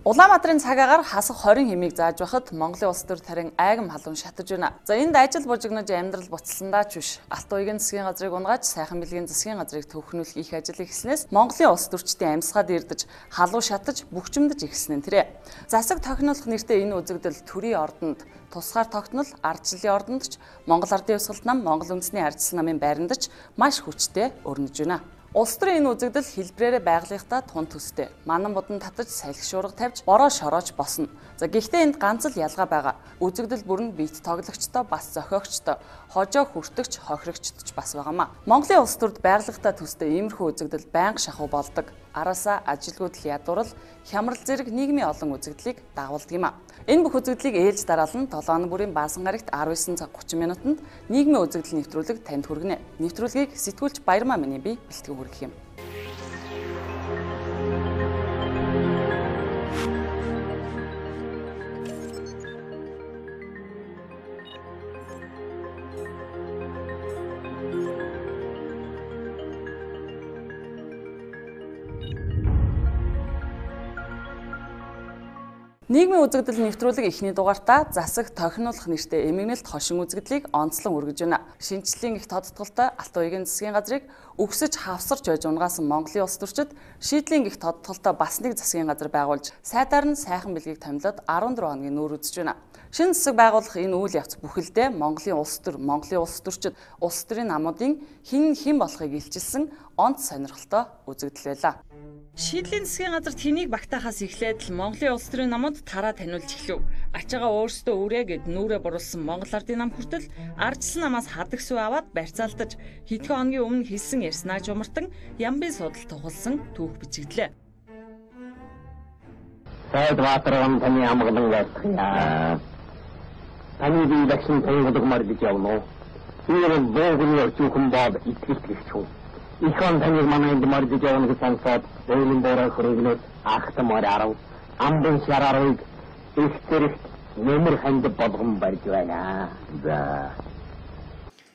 Улаанбаатарын цагаагаар хасах 20 хэмийг зааж байхад Монголын улс төр тарин айгам халуун шатаж байна. За энд ажил бужигнаж амьдрал буцалсандаа ч биш. Алт уягийн засгийн газрыг унгааж сайхан бэлгийн засгийн газрыг төвхнүүлэх их ажил ихснээс Монголын улс төрчдийн амьсгаад ирдэж, халуун шатаж, бухчимдаж ихсэн нь тэрэ. Засаг тохинолох нэртэй энэ үзэгдэл төрийн ордонд тусгаар тогтнол ардчлалын ордонд ч Монгол Ардын Хувьсгалт нам, Монгол Үндэсний ардчилсан намын байранд ч маш хүчтэй өрнөж байна. Улс төрийн энэ үзэгдэл хэлбрээрээ байгалийнхтаа тун төстэй. Манан будан татаж салхи шуурга тавьж бороо шороож босно. За гэхдээ энд ганц л ялгаа байгаа. Үзэгдэл бүр нь биет тоглогчтой бас зохиогчтой, хожоо хүртэгч, хохирогчд ч бас байгаамаа. Монголын улс төрд байгалийнхтаа төстэй иймэрхүү үзэгдэл байнга шахуу болдог. Араасаа ажилгүйдэл ядуурл, хямрал зэрэг нийгмийн олон үзэгдлийг дагуулдаг юм а. Энэ бүх үзэгдлийг ээлж дараалан 7 хоног бүрийн баасан гарагт 19 цаг 30 минутанд нийгмийн үзэгдэл нэвтрүүлэг танд хүргэнэ. Нэвтрүүлгийг сэтгүүлч Баярмаа миний бие бэлтгэн хүргэх юм. Нийгмийн үзэгдэл нэвтрүүлэг эхний дугаартаа засаг тохинолох нэртэй эмгэнэлт хошин үзэгдлийг онцлон үргэж байна. Шинжлэлийн их тодтголтой Алт уягийн засгийн газрыг өгсөж хавсарч байж унгаасан Монголын улс төрчид шийдлийн их тодтголтой бас нэг засгийн газар байгуулж сайдаар нь сайхан бэлгийг томилоод 14 хоногийн нүүр үзэж байна. Шинэ засаг байгуулах энэ үйл явц бүхэлдээ Монголын улс төр, Монголын улс төрчид улс төрийн намуудын хэн болохыг илчилсэн онц сонирхолтой үзэгдэл байлаа. Шийдлийн засгийн газар тэнийг багтаахаас эхлээд л Монголын улс төрийн намууд тараа таниулж эхлэв. Ачаага өөрсдөө үрээ гэд нүрээ буруулсан Монгол Ардын нам хүртэл ардчилсан намаас хадаг сүв аваад барьцаалтаж хэдхэн хоногийн өмнө хэлсэн ярьснаа жумартан ямбын судал тухалсан түүх бичигдлээ. Сайдваатарван таны амгалан гайхая. Таны биелэгсэн тэнгэдэг гэж явно. Энэ богны өчүүхэн бод итгэж Ихон таны манайд марж явна гэсэн сад ойлын бороо хөрөнгнөд ахтамаар арав амбын шараарыг ихтэрх нэмэр ханд болгон барьж байна. За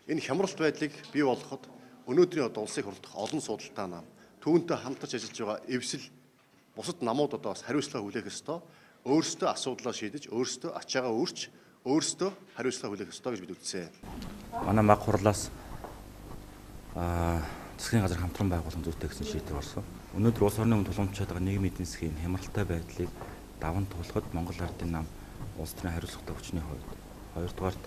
энэ хямралт байдлыг бий болгоход өнөөдрийн улсыг хурлдах олон судалтай нам түүнтэй хамтарч ажиллаж байгаа эвсэл бусад намууд бас хариуцлага хүлээх ёстой. Өөрсдөө асуудлаа шийдэж, өөрсдөө ачаагаа өөрч, өөрсдөө хариуцлага хүлээх ёстой гэж бид үзсэн. Манай баг хурлаас засгийн газар хамтран байгуулсан зүйтэй гэсэн шийдвэр гарсан. Өнөөдөр улс орны тулгамдчаад байгаа нийгмийн эдийн засгийн хямралтай байдлыг даван туулахад Монгол Ардын нам улс төрийн хариуцлагатай хүчний хувьд, хоёрдугаарт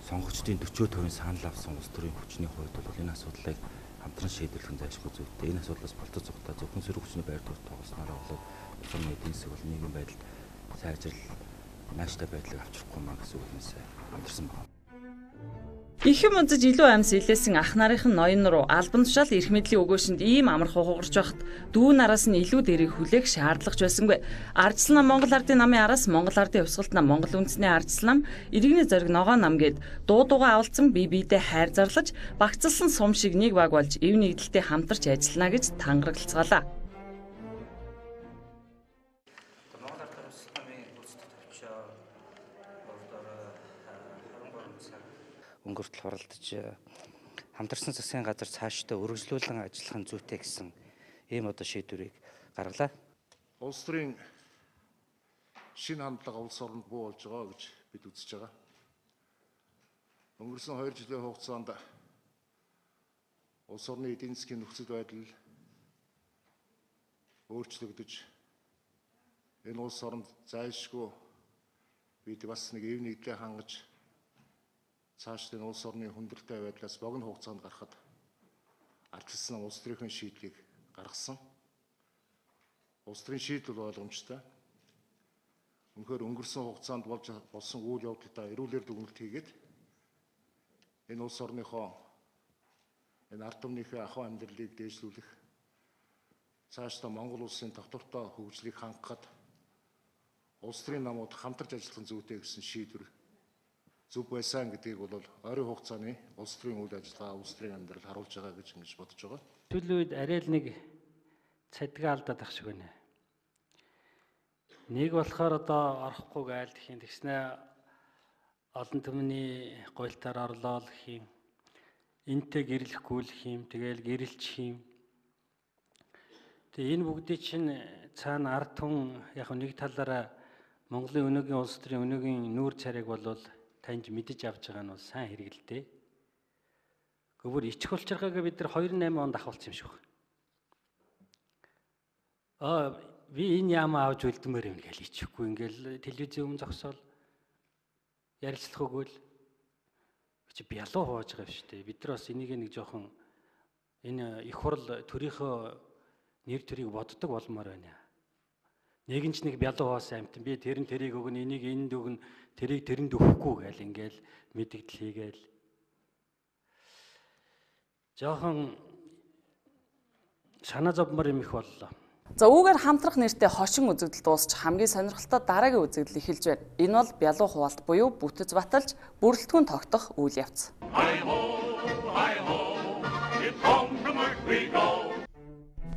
сонгогчдын 40% санал авсан улс төрийн хүчний хувьд бол энэ асуудлыг хамтран шийдвэрлэх нь зайлшгүй зүйтэй. Энэ асуудлаас болцоо цогтой зөвхөн сөрөг хүчний байр суурь тоглосноор болоод улс орны эдийн засаг бол нийгмийн байдалд сайжрал, нааштай байдлыг авчрахгүй маа гэсэн үгнээс хамтарсан байна. Их юм үзэж илүү амьс илээсэн ах нарын ноён руу албан тушаал эрх мэдлийн өгөөшөнд ийм амархан хугарч байхад дүү нараас нь илүү дээрийг хүлээх шаардлагач байсангүй. Ардчилсан нам Монгол Ардын намын араас Монгол Ардын Хувьсгалт нам, Монгол Үндэсний ардчилсан нам, иргэний зориг ногоо нам гээд дуудуугаа авалцсан бие биедээ хайр зарлаж багцлсан сум шиг нэг баг болж эв нэгдэлтэй хамтарч ажиллана гэж тангарагцгаалаа. Өнгөртөл хоролдож хамтарсан засгийн газар цаашдаа үргэлжлүүлэн ажиллах зүйтэй гэсэн ийм шийдвэрийг гаргалаа. Улс төрийн шинэ хандлага улс оронд буу болж байгаа гэж бид үзэж байгаа. Өнгөрсөн 2 жилийн хугацаанд улс орны эдийн засгийн нөхцөл байдал өөрчлөгдөж энэ улс оронд зайлшгүй бид бас нэг эв нэгдлээ хангаж цаашдын улс орны хүндрэлтэй байдлаас богино хугацаанд гарахад ардчилсан улс төрийн шийдлийг гаргасан. Улс төрийн шийдэл ойлгомжтой. Үнэхээр өнгөрсөн хугацаанд болсон үйл явдлуудаа эрүүлэр дүгнэлт хийгээд энэ улс орныхоо энэ ард түмнийхээ ахуй амьдралыг дээшлүүлэх, цаашдаа Монгол улсын тогтвортой хөгжлийг хангахад улс төрийн намууд хамтарч ажиллах зүйтэй гэсэн шийдвэр зүг байсан гэдгийг бол ойрын хугацааны улс төрийн үйл ажиллагаа, улс төрийн амьдрал харуулж байгаа гэж ингэж бодож байгаа. Сүүлийн үед арай л нэг цадгаа алдаад ах шиг байна. Нэг болохоор одоо орохгүй гайл гэх юм тэгснэ олон түмний гойлтаар орлоо гэх юм. Энтэй гэрлэхгүй л гэх юм. Тэгэл гэрэлчих юм. Тэгээ энэ бүгдийг чинь цаана ард түмэн яг нэг талаараа Монголын өнөөгийн улс төрийн өнөөгийн нүүр царайг бол таньж мэдэж авч байгаа нь бол сайн хэрэгэлтэй. Гэхдээ ичих улчиргаагаа бид нар 28 онд авахулсан юм шиг байна. Би энэ яамаа авч үлдмээр юм гээл ичихгүй ингээл телевизийн өмнө зогсоол ярилцлах өгөөл чи би ялуу хувааж байгаа юм шүү дээ. Бид нар бас энийг нэг жоохон энэ их хурл төрийнхөө нэр төрийг боддог болмоор байна. Нэгэнч нэг бялуу хоосон амт би тэр нь тэрийг өгнө, энийг энд өгнө, тэрийг тэрэнд өгөхгүй гээл ингээл мэдэгдэл хийгээл жоохон санаа зовмор юм их боллоо. За үүгээр хамтрах нэртэй хошин үзэгдэл дуусч хамгийн сонирхолтой дараагийн үзэгдэл эхэлж байна. Энэ бол бялуу хуваалт буюу бүтэц баталж бүрэлдэхүүн тогтох үйл явц.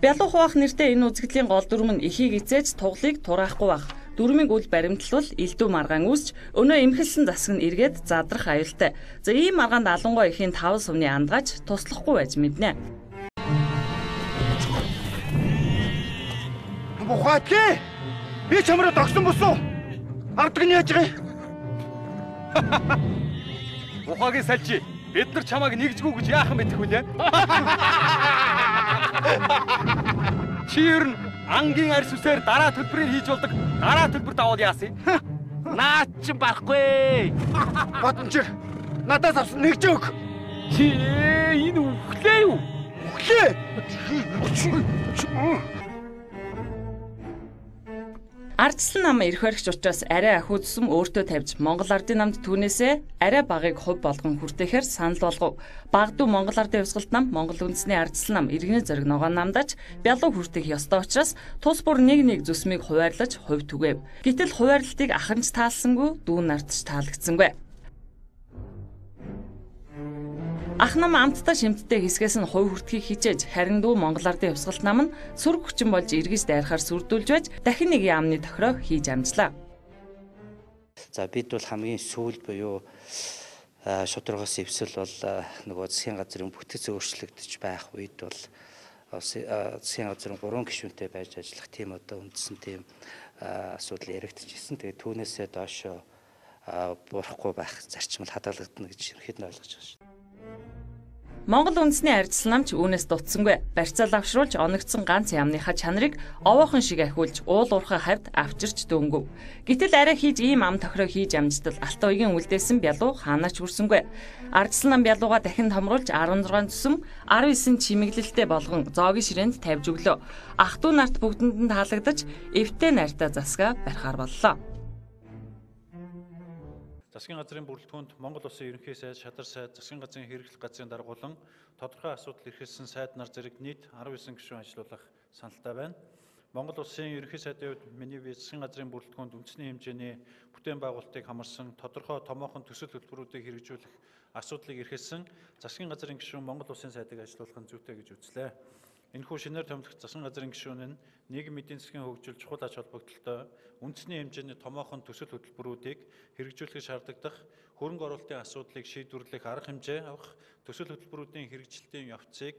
Бялуу хуваах нэртэй энэ үзэгдлийн гол дүрм нь эхийг эцээж туглыг тураахгүй байх. Дүрмийн үл баримтлал элдв маргаан үүсч өнөө эмхэлсэн засаг нь эргээд задрах аюултай. За ийм маргаанд алангой эхийн 5 сувны андгааж туслахгүй байж мэднэ. Бухатгэ! Би чамраа догсон босоо. Ардаг нь яаж байгаа юм? Бухагийн салжи. Бид нар чамааг нэгжгүй гэж яахан мэдэх вүлээ? Чи ер нь ангийн арьс үсээр дараа төлбөрийг хийж болдог. Дараа төлбөр давал яасан? Наад чинь барахгүй. Батанч надаас авсан нэгж өг. Чи энэ үхлээ юу? Үхлээ. Ардчлан нам эрх баригч учраас арай ахиудсам өөртөө тавьж Монгол ардын намд түүнээсээ арай багыг хувь болгон хүртэхээр санал болгов. Багдуу Монгол ардын хувьсгалт нам Монгол үндэсний ардчлан нам иргэний зориг ногоон намдаач бялуу хүртэх ёстой учраас тус бүр нэг зүсмийг хуваарлаж хувь түгээв. Гэтэл хуваарлтыг аханч таалсангүй, дүүн нартч таалагдсангүй. Ах нам амттай шимттэй хэсгээс нь хувь хүртхийг хичээж харин дүү Монгол ардын хувьсгалт нам нь сүрг хүчин болж эргэж дайрахаар сүрдүүлж байж дахин нэг яамны тохироо хийж амжлаа. За бид бол хамгийн сүүл буюу шударгаас эвсэл бол нөгөө засгийн газрын бүтэц өөрчлөгдөж байх үед бол засгийн газрын 3 гишүүнтэй байж ажиллах тийм одоо үндсэн тийм асуудал яригдчихсэн. Тэгээд түүнээсээ доошо бурахгүй байх зарчмал хадгалагдана гэж ерөнхийдөө ойлгож байгаа шүү. Монгол үндэсний ардчлан намч үүнээс дутсангүй. Барьцаал авшруулж оногдсон ганц яамныхаа чанарыг овоохон шиг ахиулж уул уурхай хавьд авчирч дөнгөв. Гэтэл арай хийж ийм ам тохироо хийж амжтал Алтай уягийн үлдээсэн бялуу хаанаач хүрсэнгүй. Ардчлан нам бялууга дахин томруулж 16 зүсэм 19 чимэглэлтэй болгон зоогийн ширээнд тавьж өглөө. Ах トゥ нарт бүгдэнд нь таалагдаж эвтэй найртай засгаа барихаар боллоо. Засгийн газрын бүрэлдэхүүнд Монгол Улсын ерөнхий сайд, шадар сайд, засгийн газрын хэрэглэх газрын даргуулан тодорхой асуудал эрхэлсэн сайд нар зэрэг нийт 19 гишүүн ажиллуулах саналтай байна. Монгол Улсын ерөнхий сайдын хувьд миний бие засгийн газрын бүрэлдэхүүнд үндэсний хэмжээний бүтээн байгуулалтыг хамарсан тодорхой томоохон төсөл хөтөлбөрүүдийг хэрэгжүүлэх асуудлыг эрхэлсэн засгийн газрын гишүүн Монгол Улсын сайдыг ажиллуулах нь зүйтэй гэж үзлээ. Энэхүү шинээр томилох засгийн газрын гишүүн нь нийгмийн эдийн засгийн хөгжил чухал ач холбогдолтой үндэсний хэмжээний томоохон төсөл хөтөлбөрүүдийг хэрэгжүүлэх шаардлагадах хөрөнгө оруулалтын асуудлыг шийдвэрлэх арга хэмжээ авах төсөл хөтөлбөрүүдийн хэрэгжилтийн явцыг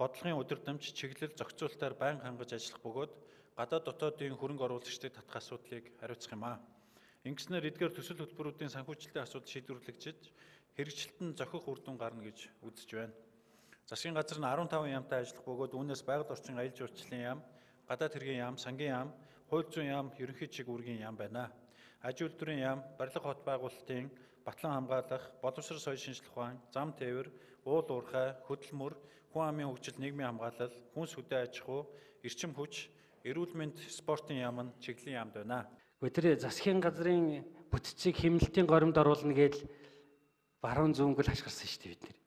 бодлогын удирдамж чиглэл зохицуулалтаар байнга хангаж ажиллах бөгөөд гадаад дотоодын хөрөнгө оруулагчдыг татах асуудлыг хариуцах юм аа. Ингэснээр эдгээр төсөл хөтөлбөрүүдийн санхүүжилтийн асуудал шийдвэрлэгдэж хэрэгжилтэн зохих үр дүн гарна гэж үзэж байна. Засгийн газар нь 15 яамтай ажиллах бөгөөд үүнээс байгаль орчин аялал жуулчлалын яам, гадаад хэргийн яам, сангийн яам, хууль зүйн яам, ерөнхий чиг үүргийн яам байна. Аж үйлдвэрийн яам, барилга хот байгуулалтын батлан хамгаалах, боловсрол соёл шинжилх ухаан, зам тээвэр, уул уурхай, хөдөлмөр, хүн амын хөгжил, нийгмийн хамгаалал, хүнс хөдөө аж ахуй, эрчим хүч, эрүүл мэнд, спортын яам нь чиглэлийн яамд байна. Тэр засгийн газрын бүтцийг хэмнэлтийн горимд оруулна гэж баруун зүүнгэл хашгирсан шүү дээ бид нэр.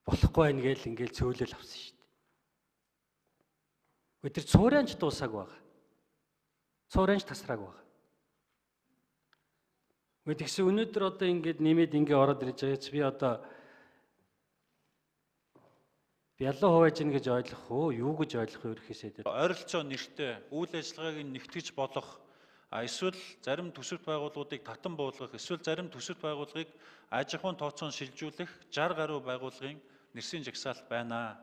Болохгүй байх гээл ингээл цөөлөл авсан шүү дээ. Тэр цуурайнч дуусааг байгаа. Цуурайнч тасрааг байгаа. Тэгсэн өнөөдөр одоо ингээд нэмээд ингээ ороод ирж байгаа чи би одоо бялуу хувааж ийн гэж ойлгох уу? Юу гэж ойлгох вэ ерөөсөө? Ойролцоо нэртэй үйл ажиллагааг нэгтгэж болох эсвэл зарим төсөлт байгууллагуудыг татан буулгах, эсвэл зарим төсөлт байгууллагыг аж ахуйн тооцоон шилжүүлэх 60 гаруй байгууллагын нэрсийн жагсаалт байна.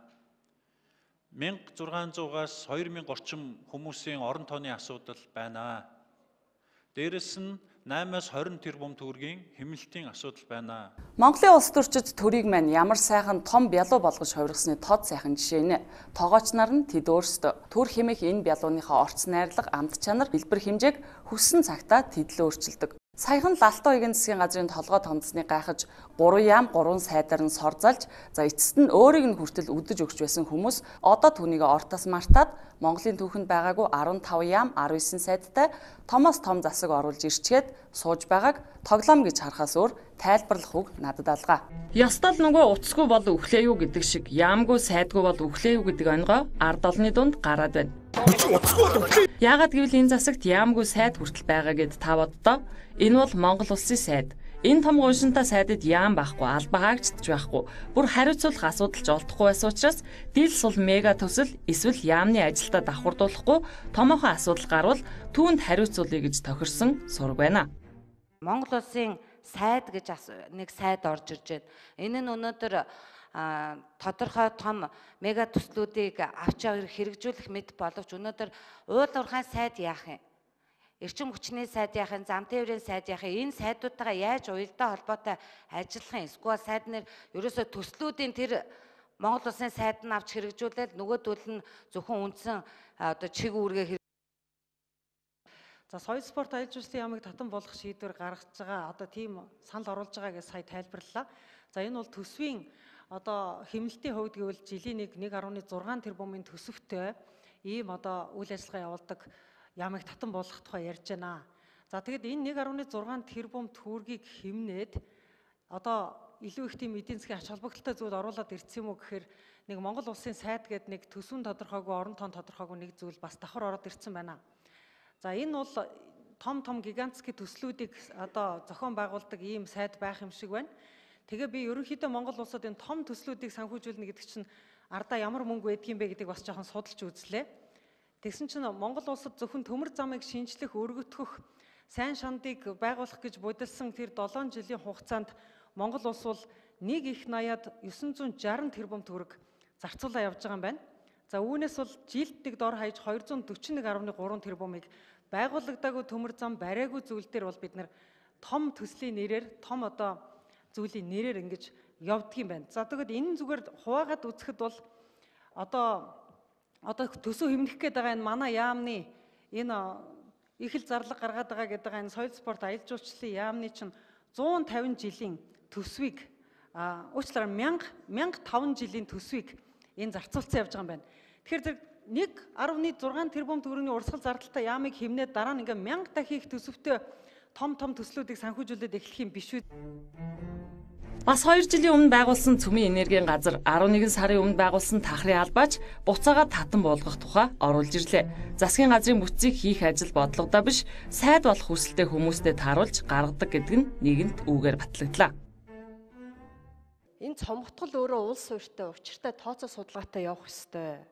1600-аас 2000 орчим хүмүүсийн орон тооны асуудал байна. Дээрэс нь 8-аас 20 тэрбум төгрөгийн хэмнэлтийн асуудал байна. Монголын улс төрчид төрийг маань ямар сайхан том бялуу болгож хувиргасны тод сайхан жишээ нэ. Тоогооч нар нь тэд өөрсдөө төр хэмээх энэ бялууныхаа орц найрлага, амт чанар, хэлбэр хэмжээг хүссэн цагтаа тэд л өөрчилдөг. Саяхан Лалтуу эгийн засгийн газрын толгой томцсныг гайхаж 3 яам 3 сайдаар нь сорзалж за эцэст нь өөрийг нь хүртэл үдэж өгч байсан хүмүүс одоо түүнийг ортоос мартаад Монголын түүхэнд байгаагүй 15 яам 19 сайдтай томоос том засаг оруулж ирчгээд сууж байгааг тоглоом гэж харахаас өөр тайлбарлах үг надад алгаа. Ёстол нөгөө утасгүй бол өглөө юу гэдэг шиг яамгүй сайдгүй бол өглөө юу гэдэг онгой ард олны дунд гараад байна. Яагаад гэвэл энэ засагт яамгүй сайд хүртэл байгаа гэд та боддоо. Энэ бол Монгол улсын сайд. Энэ том гуншинтай сайдад яам байхгүй, албаа хаагдчих байхгүй. Бүр хариуцуулах асуудал ч олдохгүй байсан учраас дил сул мега төсөл эсвэл яамны ажилдаа давхардуулахгүй томоохон асуудал гарвал түүнд хариуцуулъя гэж тохирсон сураг байна. Монгол улсын сайд гэж нэг сайд орж ирж байна. Энэ нь өнөөдөр тодорхой том мега төслүүдийг авч хэрэгжүүлэх мэт боловч өнөөдөр уул уурхайн сайд яах юм? Эрчим хүчний сайд яах юм, зам тээврийн сайд яах юм, энэ сайдуудтайгаа яаж уялдаа холбоотой ажиллах юм? Эсвэл сайд нэр ерөөсөө төслүүдийн тэр Монгол улсын сайд нь авч хэрэгжүүлээд нөгөөдөл нь зөвхөн үндсэн одоо чиг үүргээ За соёл спорт аялал жуулчлалын яамыг татан болгох шийдвэр гаргаж байгаа одоо тийм санал оруулж байгаа гэж сая тайлбарлалаа. За энэ бол төсвийн одоо хэмнэлтийн хувьд гэвэл жилийн 1.6 тэрбумын төсөвтэй ийм одоо үйл ажиллагаа явуулдаг яамыг татан болгох тухай ярьж байна. За тэгэд энэ 1.6 тэрбум төгрөгийг хэмнээд одоо илүү их тийм эдийн засгийн ач холбогдолтой зүйл оруулаад ирсэн юм уу гэхээр нэг Монгол улсын сайд гэдэг нэг төсвөн тодорхойгүй, орон тоон тодорхойгүй нэг зүйл бас давхар ороод ирсэн байна. За энэ бол том гигантские төслүүдийг одоо зохион байгуулдаг ийм сайд байх юм шиг байна. Тэгээ би ерөнхийдөө Монгол улсад энэ том төслүүдийг санхүүжүүлнэ гэдэг чинь ардаа ямар мөнгө байдг юм бэ гэдгийг бас жоохон судалж үзлээ. Тэгсэн чинь Монгол улсад зөвхөн төмөр замыг шинжлэх, өргөтгөх, сайн шандыг байгуулах гэж бодилсан тэр 7 жилийн хугацаанд Монгол улс бол 1.80-ад 960 тэрбум төгрөг зарцуулаа явж байгаа юм байна. За үүнээс бол жилд нэг дор хаяж 241.3 тэрбумыг байгуулагдаагүй төмөр зам бариагүй зүйл дээр бол бид нэр том төслийн нэрээр том одоо зүйлийн нэрээр ингэж явдаг юм байна. За тэгэд энэ зүгээр хуваагаад үзэхэд бол одоо төсөв хэмнэх гээд байгаа энэ манай яамны энэ их л зарлага гаргаад байгаа гэдэг энэ соёл спорт аялал жуулчлалын яамны чинь 150 жилийн төсвийг уучлаарай 1005 жилийн төсвийг энэ зарцуулсан явж байгаа юм байна. Тэгэхээр 1.6 тэрбум төгрөгийн урсгал зардалтай яамыг хэмнээд дараа нь ингээм 1000 дахин их төсөвтэй том төслүүдийг санхүүжүүлээд эхлэх юм биш үү? Бас 2 жилийн өмнө байгуулсан Цөмийн энергийн газар 11 сарын өмнө байгуулсан тахрын албаач буцаагаад татан болгох тухай оруулж ирлээ. Засгийн газрын бүтцийг хийх ажил бодлогодоо биш, сайд болох хүсэлтэй хүмүүстэй тааруулж гаргадаг гэдэг нь нэгэнт үүгээр батлагдлаа. Энэ цомгтгол өөрөө улс суурьтай, учиртай тооцоо судалгаатай явах ёстой.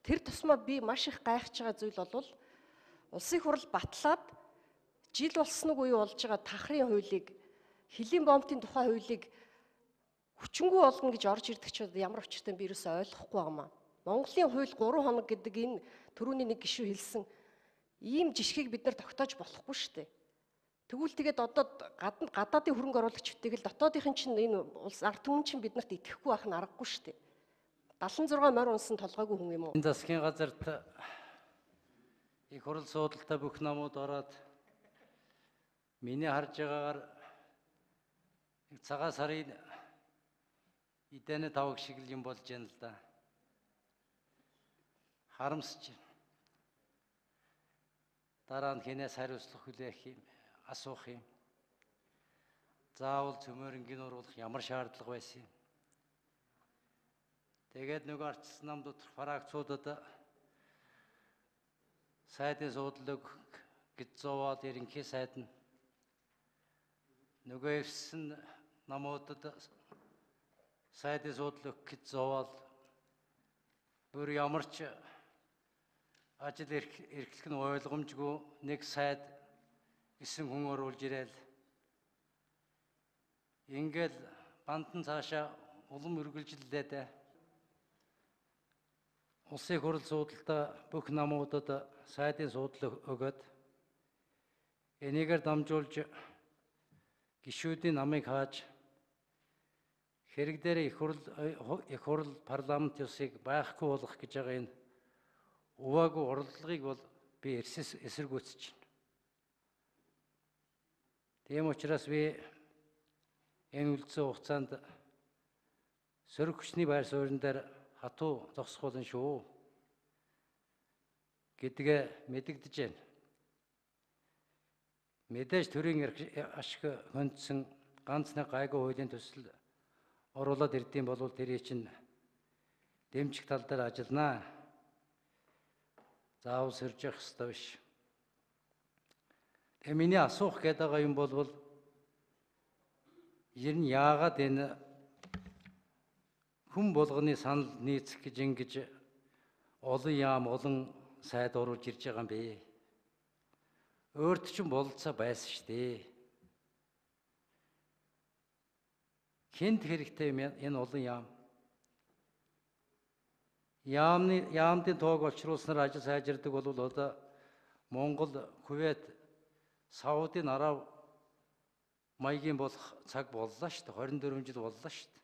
Тэр тусмаа би маш их гайхаж байгаа зүйл бол улсын хурал батлаад жил болсног үе болж байгаа тахрын хуулийг, хөлийн бомбын тухай хуулийг хүчингүй болгоно гэж орж ирдэг ч ямар учиртай би ерөөсөй ойлгохгүй байгаамаа. Монголын хууль 3 хоног гэдэг энэ түрүүний нэг гишүү хэлсэн ийм жишгийг бид нар тогтоож болохгүй шүү дээ. Тэгвэл тэгээд одоо гадаадын хөрөнгө оруулагч бүтээгэл дотоодынхын чинь энэ улс ард түмэн чинь биднэрт итгэхгүй байх нь аргагүй шүү дээ. 76 морь унсан толгойгүй хүн юм уу? Энэ засгийн газарт их хурал суудалтай бүх намууд ороод миний харж байгаагаар нэг цагаан сарын эдэнэ тавг шиг юм болж байна л да. Харамсч байна. Дараа нь хинээс хариуцлах хүлээх юм, асуух юм. Заавал цөмөрөнгийн оруулах ямар шаардлага байсан юм? Тэгээд нөгөө арчсан нам доторх фракцуудад сайдын суудлыг гэж зовоод ерөнхий сайд нь нөгөө эвсэн намуудад сайдын суудлыг гэж зовоод бүр ямар ч ажил эрхлэх нь ойлгомжгүй нэг сайд 9 хүн оруулж ирээл ингээл бандан цаашаа улам үргэлжилдээд Улсын хурал суудалтаа бүх намуудад сайдын суудлага өгөөд энийгээр дамжуулж гишүүдийн намыг хааж хэрэг дээр их хурал парламент ёсыг байхгүй болгох гэж байгаа энэ уваагүй оролдлогыг бол би эсэргүүцэж байна. Тийм учраас би энэ үлдсэн хугацаанд сөрөг хүчний байр суурин дээр хатуу зогсох болно шүү гэдгээ мэдэгдэж байна. Мэдээж төрийн ашиг хөндсөн ганц нэг гайгүй хуулийн төсөл оруулаад ирдэм бол тэрий чинь дэмжих тал дээр ажилланаа. Заавал сэрж явах ёстой биш. Тэгээ миний асуух гээд байгаа юм бол ер нь яагаад энэ хүн болгоны санал нийцэх гэж ингэж олон яам олон сайд оруулж ирж байгаа юм бэ? Өөрт чинь бололцоо байсан шүү дээ. Хинт хэрэгтэй юм энэ олон яам? Яамдын тоог олчруулснаар ажил сайжирдаг бол одоо Монгол, Кувейт, Саудын Араб маягийн болох цаг боллоо шүү дээ. 24 жил боллоо шүү дээ.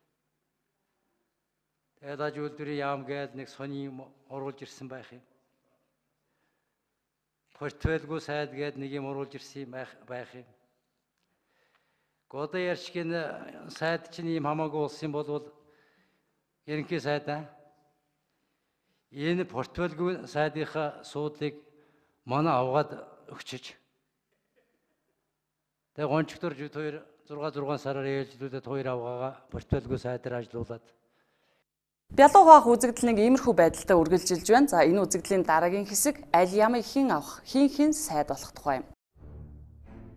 Тэгээд аж үйлдвэрийн яам гээд нэг сони юм оруулж ирсэн байх юм. Портфельгүй сайд гээд нэг юм оруулж ирсэн байх юм. Года яршгийн сайд чинь юм хамаагүй болсон бол ерөнхий сайд энэ портфельгүй сайдынхаа суудлыг манай авгаад өгчөж. Тэгээ гончгтор 6 сараар ээлжлүүлээд 2 авгаага портфельгүй сайдаар ажиллуулад. Бялуу хуваах үзэгдэл нэг иймэрхүү байдалтай үргэлжилж байна. За энэ үзэгдлийн дараагийн хэсэг аль ямыг хэн авах, хэн сайд болох тухай юм.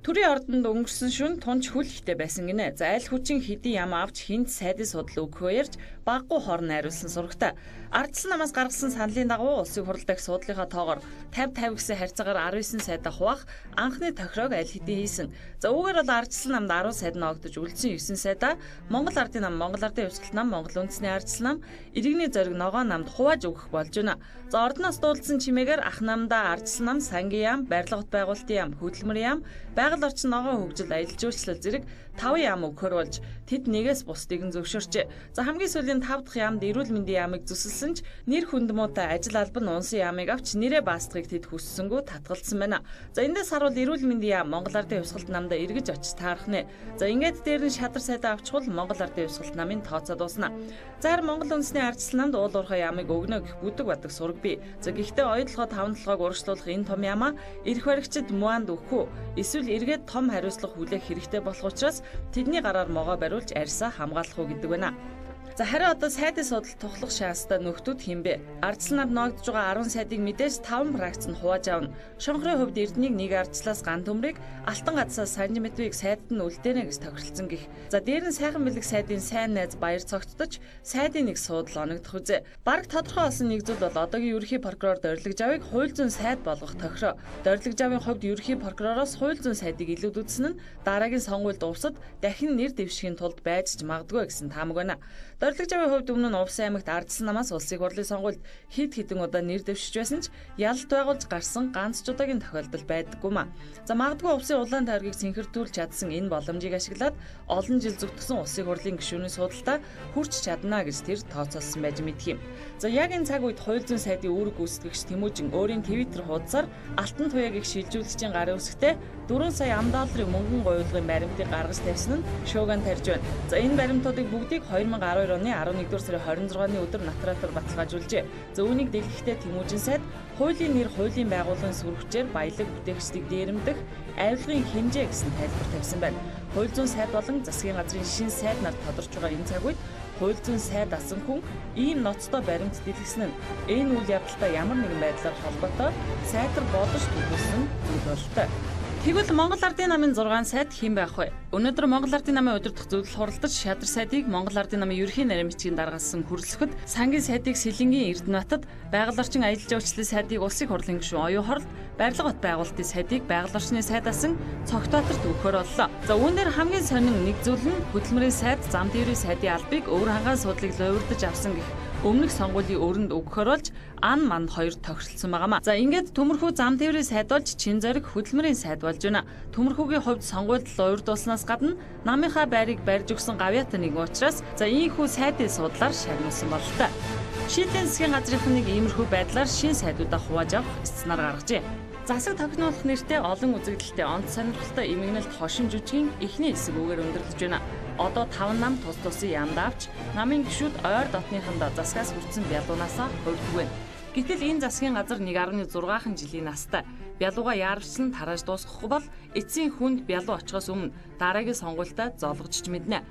Төрийн ордонд өнгөрсөн шөнө тунч хүл ихтэй байсан гинэ. За аль хүчин хэдийн ям авч хинт сайдын судал өгөхөө ярьж баггүй хорн найруулсан сурагтай. Ардчилсан намаас гаргасан саналын дагуу улсын хурал дахь суудлынхаа тоогоор 50-50 гэсэн харьцаагаар 19 сайдаа хуваах анхны тохироог аль хэдийн хийсэн. За үүгээр бол ардчилсан намд 10 сайд ногдож үлдсэн 9 сайдаа Монгол Ардын нам, Монгол Ардын Хувьсгалт нам, Монгол Үндэсний ардчилсан нам, Иргэний зориг ногоон намд хувааж өгөх болж байна. За ордноос дуулсан чимээгээр ах намдаа ардчилсан нам, сангийн яам, барилгат байгуулалтын яам, хөдөлмөр яам, байгаль орчин ногоон хөгжил аялал жуулчлал зэрэг 5 яам өгөхөр болж тэд нэгээс бусдыг нь зөвшөөрчээ. За хамгийн сүүлийн 5 дахь яамд эрүүл мэндийн яамыг зүсэлсэн ч нэр хүндмуутай ажил албан унсан яамыг авч нэрээ баасдахыг тэд хүссэнгүү татгалзсан байна. За эндээс харуул эрүүл мэндийн яам Монгол Ардын Хувьсгалт намдаа эргэж очиж таарах нэ. За ингээд дээр нь шадар сайдаа авчихвал Монгол Ардын Хувьсгалт намын тооцоо дуусна. За харин Монгол Үндэсний ардчилсан намд уул уурхай яамыг өгнө гэх бүдэг бадаг сураг бий. За гэхдээ оюутлогоо 5 толгойг урагшлуулах энэ том яамаа эрх баригчид муанд өгөхгүй эсвэл эргээд том хариуцлага хүлээх хэрэгтэй болох учраас тэдний гараар могоо бариулж арьсаа хамгаалах уу гэдэг байна. За харин одоо сайдын судал тухлах шанстай нөхдүүд хэм бэ? Ардчилсан намд ногдож байгаа 10 сайдыг мэдээж 5 пракц нь хувааж авна. Шонхрын хувьд Эрдэнэийг нэг ардчлаас ган төмрийг, Алтан гадсаас сантиметрийг сайдад нь үлдээнэ гэж тохиролцсон гэх. За дээр нь сайхан бэлэг сайдын сайн найз баяр цогтдож сайдын нэг суудал оногдох үзэ. Бараг тодорхой болсон нэг зүйл бол одоогийн ерөнхий прокурор Дорилог Жавыг хууль зүйн сайд болгох тохироо. Дорилог Жавын хувьд ерөнхий прокуророос хууль зүйн сайдыг илүүд үзсэн нь дараагийн сонгуульд увсад дахин нэр дэвшихийн тулд байж ч магадгүй гэсэн таамаг байна. Дорилог Жавын хувьд өмнө нь Увсын аймагт ардчилсан намаас улсын хурлын сонгуульд хэд хэдэн удаа нэр дэвшиж байсан ч ялалт байгуулж гарсан ганц ч удаагийн тохиолдол байдаггүй маа. За магадгүй Увсын улаан тойргийг синхэрдүүлж чадсан энэ боломжийг ашиглаад олон жил зүгтсэн улсын хурлын гишүүний судалтаа хүрч чадна гэж тэр тооцоолсон байж мэдэх юм. За яг энэ цаг үед хууль зүйн сайдын үүрэг гүйцэтгэгч Тэмүүжин өөрийн Твиттер хуудасаар Алтан туяаг их шилжүүлэгчийн гарын үсгтээ 4 сая $4 мөнгөн гуйвалгын баримтыг гаргаж тавьсан нь шууган тарьж байна. За энэ баримтуудыг бүгдийг 2012 оны 11-р сарын 26-ны өдөр Натратар баталгаажуулжээ. За үүнийг дэлгэхдээ Тэмүүжин сайд хуулийн нэр хуулийн байгууллагын сүрвчээр баялаг бүтээгчдийг дээрэмдэх авилгын хэмжээ гэсэн тайлбар тавьсан байна. Хууль зүйн сайд болон засгийн газрын шинэ сайд нар тодорч байгаа энэ цаг үед хууль зүйн сайд асан хүн ийм ноцтой баримт дэлгэсэн нь энэ үйл явдалтай ямар нэгэн байдлаар холбоотой сайтар бодож төлөвлөсөн зүйл бололтой. Тэгвэл Монгол Ардын намын 6 сайд хэн байх вэ? Өнөөдөр Монгол Ардын намын удирдах зөвлөл хуралдаж шадар сайдыг Монгол Ардын намын ерөнхий нарийн бичгийн даргаалсан хүрэлцэхэд сангийн сайдыг Сэлэнгийн Эрдэнэбатад, байгаль орчин аялал жуулчлалын сайдыг улсын хурлын гишүүн Оюун Хорол, барилга бат байгуулалтын сайдыг байгаль орчны сайдаас Цогтоотарт өгөхөр боллоо. За үүнээр хамгийн сонин нэг зүйл нь хөдөлмөрийн сайд, зам тээврийн сайдын албыг өөр хангаан суудлыг луйвардаж авсан гэх Өмнөх сонгуулийн өрөнд өгөхөөр болж ан манд хоёр тохиролцсон байгаамаа. За ингээд Төмөрхүү зам тээврийг сайдуулж чин зориг хөдөлмөрийн сайд болж байна. Төмөрхүүгийн хувьд сонгуульд л уурдуулснаас гадна намынхаа байрыг барьж өгсөн гавьяатай нэг учраас ийхүү сайдын судлаар шагнуулсан бололтой. Шийдлийн засгийн газрынхан нэг иймэрхүү байдлаар шин сайдуудаа хувааж авах сценаар гаргажээ. Засаг тогтноолох нэртэй олон үзэгдэлтэй онц сонирхолтой эмгэнэлт хошин жүжигийн эхний хэсгүүгээр өндөрлөж байна. Одоо 5 нам тус тусын яамд авч намын гишүүд ойр дотныханд засгаас хүртсэн бялуунаасаа хувьддаг байна. Гэтэл энэ засгийн газар 1.6 жилийн настай. Бялууга яарвчсан тарааж дуусгахгүй бол эцсийн хүнд бялуу очихоос өмнө дараагийн сонгуультай золгожч мэднэ.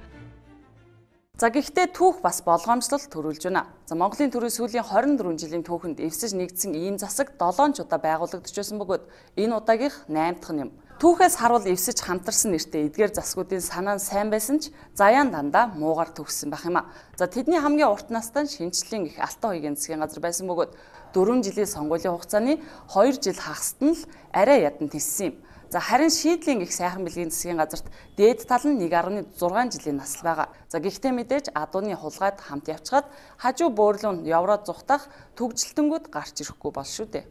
За гэхдээ түүх бас болгоомжлол төрүүлж байна. За Монголын төрийн сүүлийн 24 жилийн түүхэнд эвсэж нэгдсэн ийм засаг 7 удаа байгуулагдаж байсан бөгөөд энэ удаагийнх 8 дахь юм. Түүхээс харуул эвсэж хамтарсан нэртэй эдгээр засгуудын санаа нь сайн байсан ч заяан дандаа муугар төгссөн байх юм а. За тэдний хамгийн урт настай шинжлэлийн их Алтан уягийн засгийн газар байсан бөгөөд 4 жилийн сонгуулийн хугацааны 2 жил хагасд нь л арай ядан тиссэн юм. За харин шийдлийн их сайхан бэлгийн засгийн газарт дээд тал нь 1.6 жилийн насл байгаа. За гэхдээ мэдээж адууны хулгайд хамт явчихад хажуу бөөрлөн явраад зүхтах төгжилтэнгүүд гарч ирэхгүй бол шүү дээ.